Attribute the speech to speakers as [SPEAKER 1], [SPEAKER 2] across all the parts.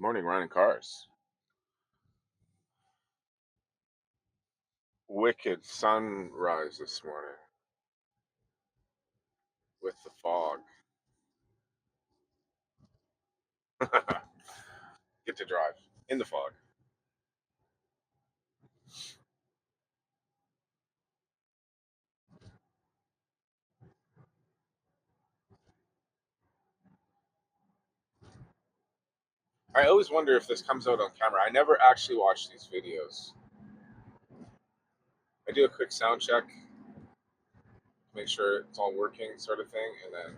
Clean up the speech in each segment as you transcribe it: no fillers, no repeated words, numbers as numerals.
[SPEAKER 1] Morning, running cars. Wicked sunrise this morning with the fog. Get to drive in the fog. I always wonder if this comes out on camera. I never actually watch these videos. I do a quick sound check, make sure it's all working, sort of thing, and then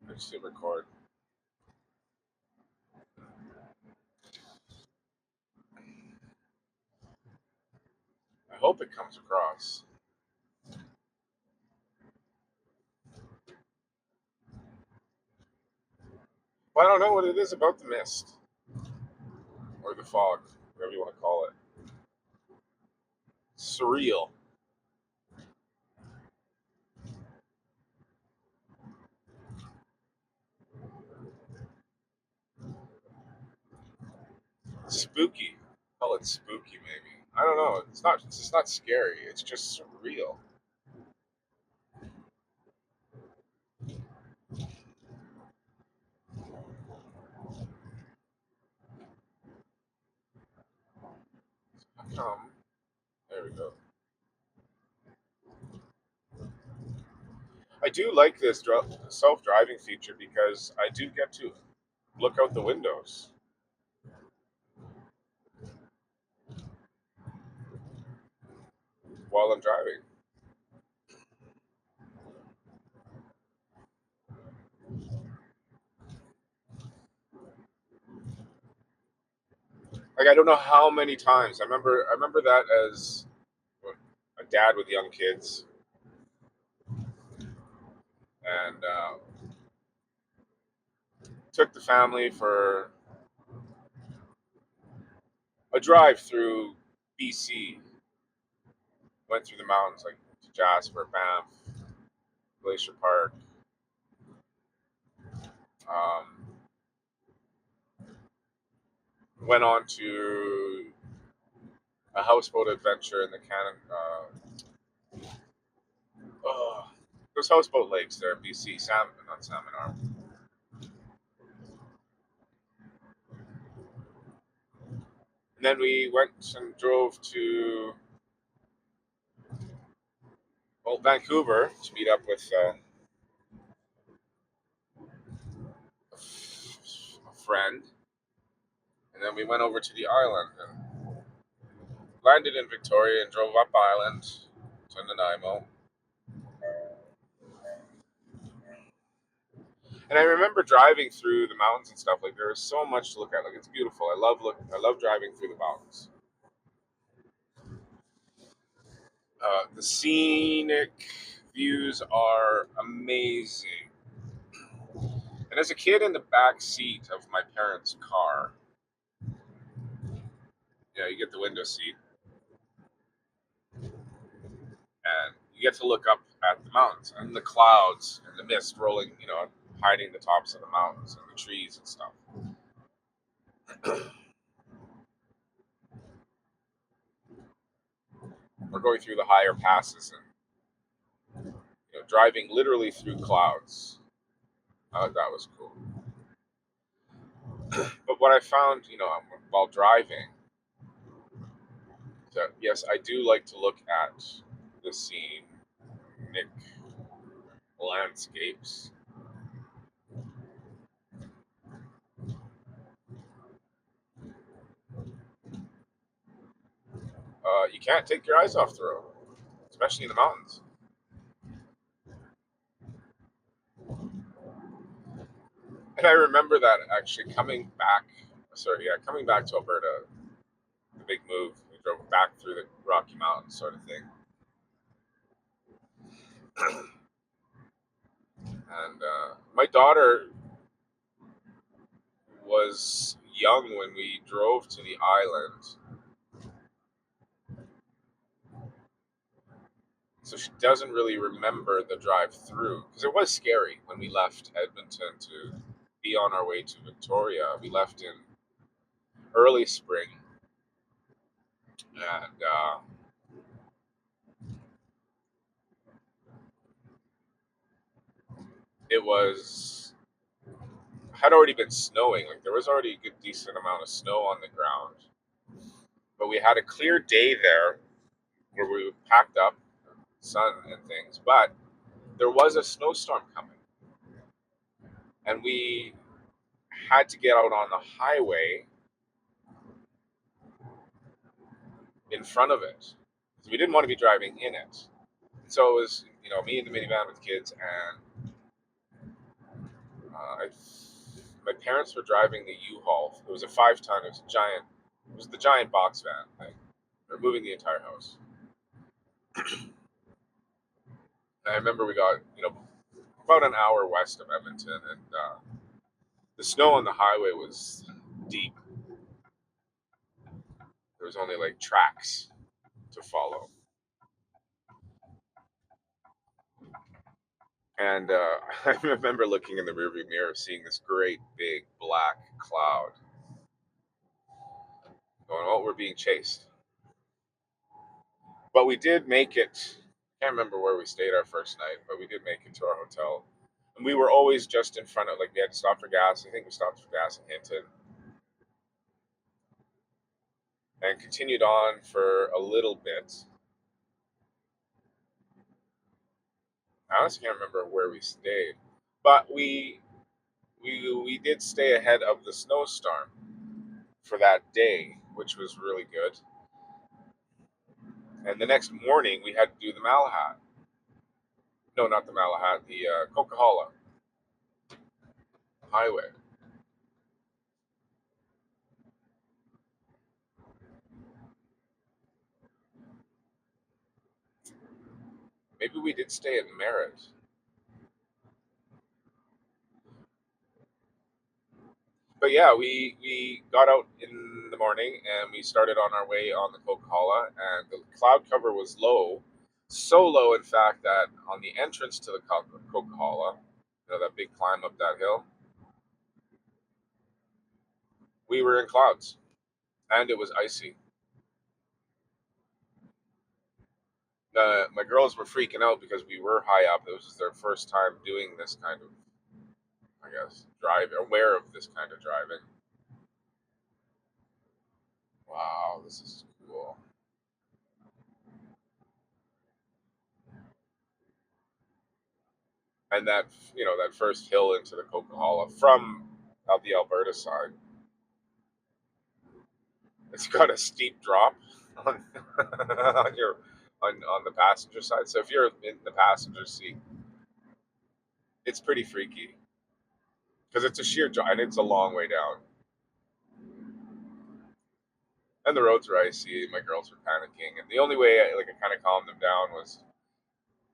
[SPEAKER 1] I just hit record. I hope it comes across. Well, I don't know what it is about the mist or the fog, whatever you want to call it. Surreal. Spooky. Call it spooky, maybe. I don't know. It's not. It's just not scary. It's just surreal. How come? There we go. I do like this self-driving feature because I do get to look out the windows while I'm driving. Like I don't know how many times I remember that as a dad with young kids, and took the family for a drive through BC. Went through the mountains like to Jasper, Banff, Glacier Park. Um, went on to a houseboat adventure in the Cannon. There's houseboat lakes there in BC. Salmon, not Salmon Arm. And then we went and drove to Vancouver to meet up with a friend, and then we went over to the island and landed in Victoria and drove up island to Nanaimo. And I remember driving through the mountains and stuff. Like there was so much to look at. Like it's beautiful. I love driving through the mountains. The scenic views are amazing. And as a kid in the back seat of my parents' car, yeah, you get the window seat, and you get to look up at the mountains and the clouds and the mist rolling, hiding the tops of the mountains and the trees and stuff. We're going through the higher passes and driving literally through clouds. That was cool. But what I found, while driving, that yes, I do like to look at the scenic landscapes. You can't take your eyes off the road, especially in the mountains. And I remember that actually coming back to Alberta, the big move. We drove back through the Rocky Mountains, sort of thing. And my daughter was young when we drove to the island, so she doesn't really remember the drive through because it was scary when we left Edmonton to be on our way to Victoria. We left in early spring, and it was had already been snowing. Like there was already a good decent amount of snow on the ground, but we had a clear day there where we packed up, sun and things. But there was a snowstorm coming, and we had to get out on the highway in front of it. So we didn't want to be driving in it. So it was, me in the minivan with kids, and my parents were driving the U-Haul. It was a 5 ton. It was a giant. It was the giant box van. Like, they're moving the entire house. And I remember we got, about an hour west of Edmonton, and the snow on the highway was deep. There was only like tracks to follow. And I remember looking in the rearview mirror, seeing this great big black cloud, going, "Oh, we're being chased." But we did make it. I can't remember where we stayed our first night, but we did make it to our hotel. And we were always just in front of, like, we had to stop for gas. I think we stopped for gas in Hinton, and continued on for a little bit. I honestly can't remember where we stayed, but we did stay ahead of the snowstorm for that day, which was really good. And the next morning, we had to do the Malahat. No, not the Malahat, the Coquihalla Highway. Maybe we did stay at Merritt. But yeah, we got out in the morning and we started on our way on the Coquihalla, and the cloud cover was low, so low in fact that on the entrance to the Coquihalla, that big climb up that hill, we were in clouds, and it was icy. My girls were freaking out because we were high up. It was their first time doing this kind of, I guess, drive, aware of this kind of driving. Wow, this is cool. And that first hill into the Coquihalla from out the Alberta side, it's got a steep drop on on the passenger side. So if you're in the passenger seat, it's pretty freaky because it's a sheer drop and it's a long way down. And the roads were icy. My girls were panicking, and the only way I kind of calmed them down was,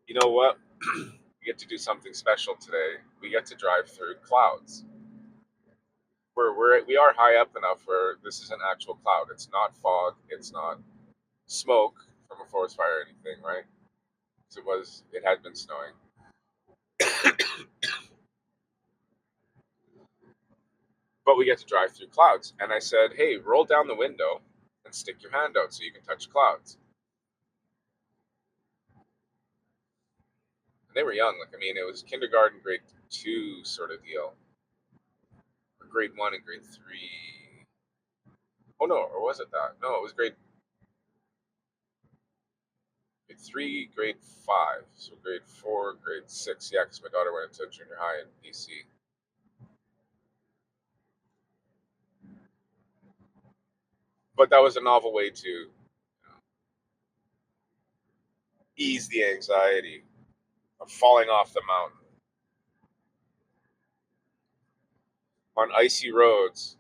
[SPEAKER 1] you know what, we get to do something special today. We get to drive through clouds. We are high up enough where this is an actual cloud. It's not fog. It's not smoke from a forest fire or anything, right? Because it had been snowing. But we get to drive through clouds. And I said, hey, roll down the window and stick your hand out so you can touch clouds. And they were young. Like, I mean, it was kindergarten, grade two sort of deal, or grade one and grade three. Oh, no, or was it that? No, it was grade three, grade five. So grade four, grade six. Yeah, because my daughter went into junior high in BC. But that was a novel way to ease the anxiety of falling off the mountain on icy roads,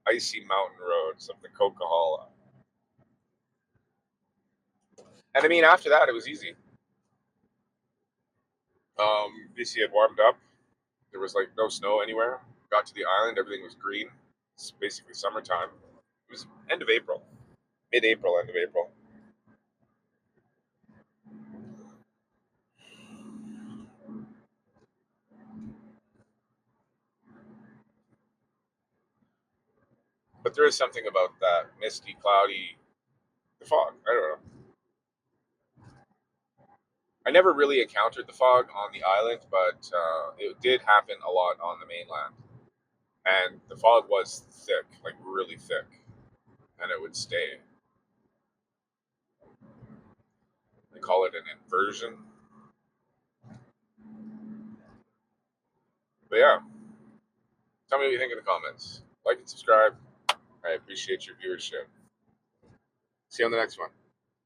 [SPEAKER 1] icy mountain roads of the Coquihalla. And I mean, after that, it was easy. BC had warmed up. There was like no snow anywhere. Got to the island, everything was green. It's basically summertime. It was end of April, mid-April, end of April. But there is something about that misty, cloudy, the fog. I don't know. I never really encountered the fog on the island, but it did happen a lot on the mainland. And the fog was thick, like really thick, and it would stay. They call it an inversion. But yeah, tell me what you think in the comments. Like and subscribe. I appreciate your viewership. See you on the next one.